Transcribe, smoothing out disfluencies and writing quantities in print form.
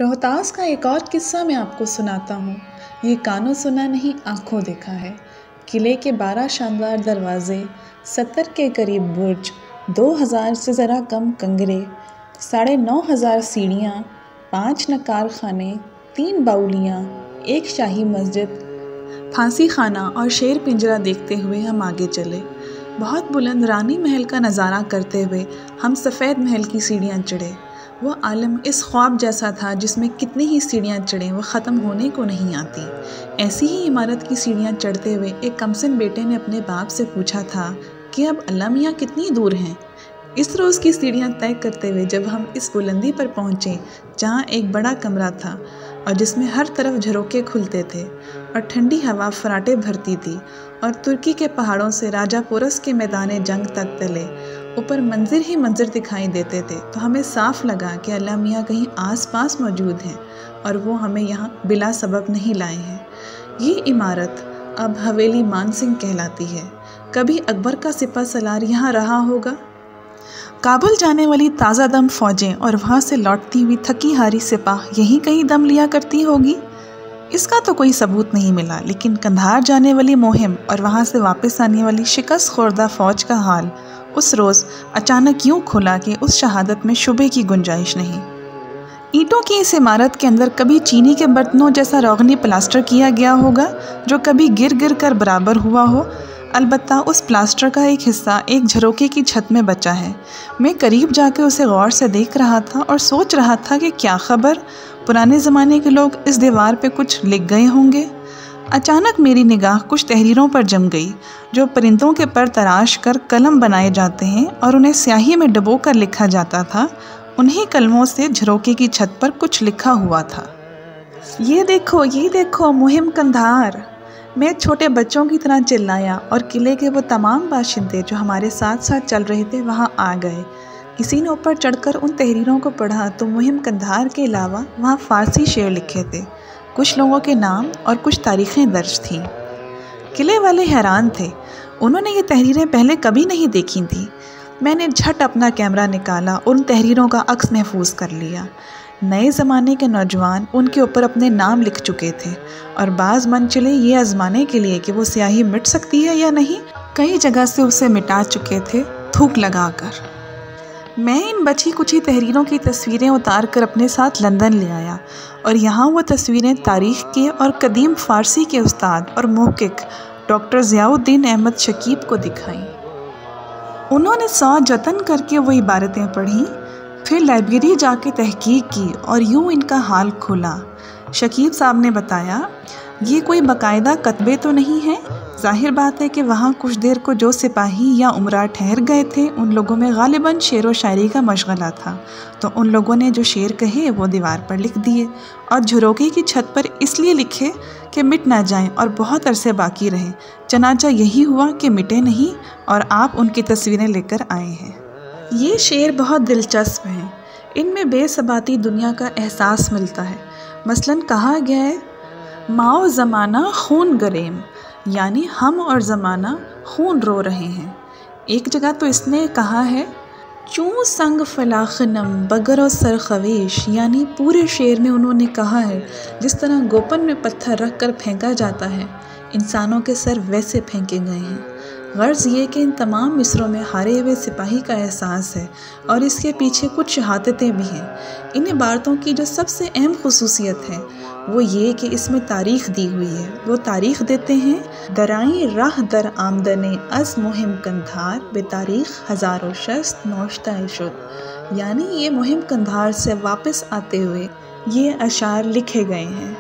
रोहतास का एक और किस्सा मैं आपको सुनाता हूँ। ये कानों सुना नहीं, आँखों देखा है। किले के 12 शानदार दरवाजे, 70 के करीब बुर्ज, 2000 से ज़रा कम कंगरे, 9,500 सीढ़ियाँ, 5 नकार खाने, 3 बाउलियाँ, 1 शाही मस्जिद, फांसी खाना और शेर पिंजरा देखते हुए हम आगे चले। बहुत बुलंद रानी महल का नज़ारा करते हुए हम सफ़ेद महल की सीढ़ियाँ चढ़े। वो आलम इस ख्वाब जैसा था जिसमें कितनी ही सीढ़ियाँ चढ़ें वो ख़त्म होने को नहीं आती। ऐसी ही इमारत की सीढ़ियाँ चढ़ते हुए एक कमसिन बेटे ने अपने बाप से पूछा था कि अब अल्लाह मियाँ कितनी दूर हैं। इस रोज़ की सीढ़ियाँ तय करते हुए जब हम इस बुलंदी पर पहुँचे जहाँ एक बड़ा कमरा था और जिसमें हर तरफ झरोके खुलते थे और ठंडी हवा फराटे भरती थी और तुर्की के पहाड़ों से राजा पोरस के मैदान जंग तक तले ऊपर मंजिर ही मंजिर दिखाई देते थे, तो हमें साफ लगा कि अल्लाह मियाँ कहीं आसपास मौजूद हैं और वो हमें यहाँ बिला सबब नहीं लाए हैं। ये इमारत अब हवेली मान सिंह कहलाती है। कभी अकबर का सिपह सलार यहाँ रहा होगा। काबुल जाने वाली ताज़ा दम फ़ौजें और वहाँ से लौटती हुई थकी हारी सिपाह यहीं कहीं दम लिया करती होगी। इसका तो कोई सबूत नहीं मिला, लेकिन कंधार जाने वाली मुहिम और वहाँ से वापस आने वाली शिकस्त खोर्दा फ़ौज का हाल उस रोज़ अचानक यूँ खुला कि उस शहादत में शुबे की गुंजाइश नहीं। ईंटों की इस इमारत के अंदर कभी चीनी के बर्तनों जैसा रोगनी प्लास्टर किया गया होगा जो कभी गिर गिर कर बराबर हुआ हो। अलबत्ता उस प्लास्टर का एक हिस्सा एक झरोके की छत में बचा है। मैं करीब जाकर उसे गौर से देख रहा था और सोच रहा था कि क्या खबर, पुराने ज़माने के लोग इस दीवार पे कुछ लिख गए होंगे। अचानक मेरी निगाह कुछ तहरीरों पर जम गई जो परिंदों के पर तराश कर कलम बनाए जाते हैं और उन्हें स्याही में डुबो कर लिखा जाता था। उन्हीं कलमों से झरोके की छत पर कुछ लिखा हुआ था। ये देखो मुहिम कंधार। मैं छोटे बच्चों की तरह चिल्लाया और किले के वो तमाम बाशिंदे जो हमारे साथ साथ चल रहे थे वहाँ आ गए। किसी ने ऊपर चढ़कर उन तहरीरों को पढ़ा तो मुहिम कंधार के अलावा वहाँ फ़ारसी शेर लिखे थे। कुछ लोगों के नाम और कुछ तारीखें दर्ज थीं। किले वाले हैरान थे, उन्होंने ये तहरीरें पहले कभी नहीं देखी थी। मैंने झट अपना कैमरा निकाला और उन तहरीरों का अक्स महफूज कर लिया। नए ज़माने के नौजवान उनके ऊपर अपने नाम लिख चुके थे और बाज़ मन चले ये आजमाने के लिए कि वो स्याही मिट सकती है या नहीं। कई जगह से उसे मिटा चुके थे थूक लगाकर। मैं इन बची कुछ ही तहरीरों की तस्वीरें उतार कर अपने साथ लंदन ले आया और यहाँ वो तस्वीरें तारीख़ के और कदीम फ़ारसी के उस्ताद और मुहक़्क़िक़ डॉक्टर ज़ियाउद्दीन अहमद शकीब को दिखाईं। उन्होंने 100 जतन करके वो इबारतें पढ़ीं, फिर लाइब्रेरी जाके तहकीक की और यूँ इनका हाल खोला। शकीब साहब ने बताया, ये कोई बाकायदा कतबे तो नहीं हैं। ज़ाहिर बात है कि वहाँ कुछ देर को जो सिपाही या उमरा ठहर गए थे उन लोगों में गालिबन शेर व शायरी का मशगला था, तो उन लोगों ने जो शेर कहे वो दीवार पर लिख दिए और झरोके की छत पर इसलिए लिखे कि मिट ना जाएं और बहुत अरसे बाकी रहें। चनाचा यही हुआ कि मिटे नहीं और आप उनकी तस्वीरें लेकर आए हैं। ये शेर बहुत दिलचस्प हैं, इनमें बेसबाती दुनिया का एहसास मिलता है। मसलन कहा गया है, माओ ज़माना खून गरेम, यानी हम और ज़माना खून रो रहे हैं। एक जगह तो इसने कहा है, चूँ संग फलाखनम बगर और सरखवेश, यानी पूरे शेर में उन्होंने कहा है जिस तरह गोपन में पत्थर रख कर फेंका जाता है, इंसानों के सर वैसे फेंके गए हैं। गर्ज़ ये कि इन तमाम मिसरों में हारे हुए सिपाही का एहसास है और इसके पीछे कुछ शहादतें भी हैं। इन इबारतों की जो सबसे अहम खुसूसियत है वो ये कि इसमें तारीख़ दी हुई है। वो तारीख़ देते हैं, दराई राह दर आमदने अज़ मुहिम कंधार बेतारीख़ हज़ारों शस्त नौश्ता शुद, यानी ये मुहिम कंधार से वापस आते हुए ये अशार लिखे गए हैं।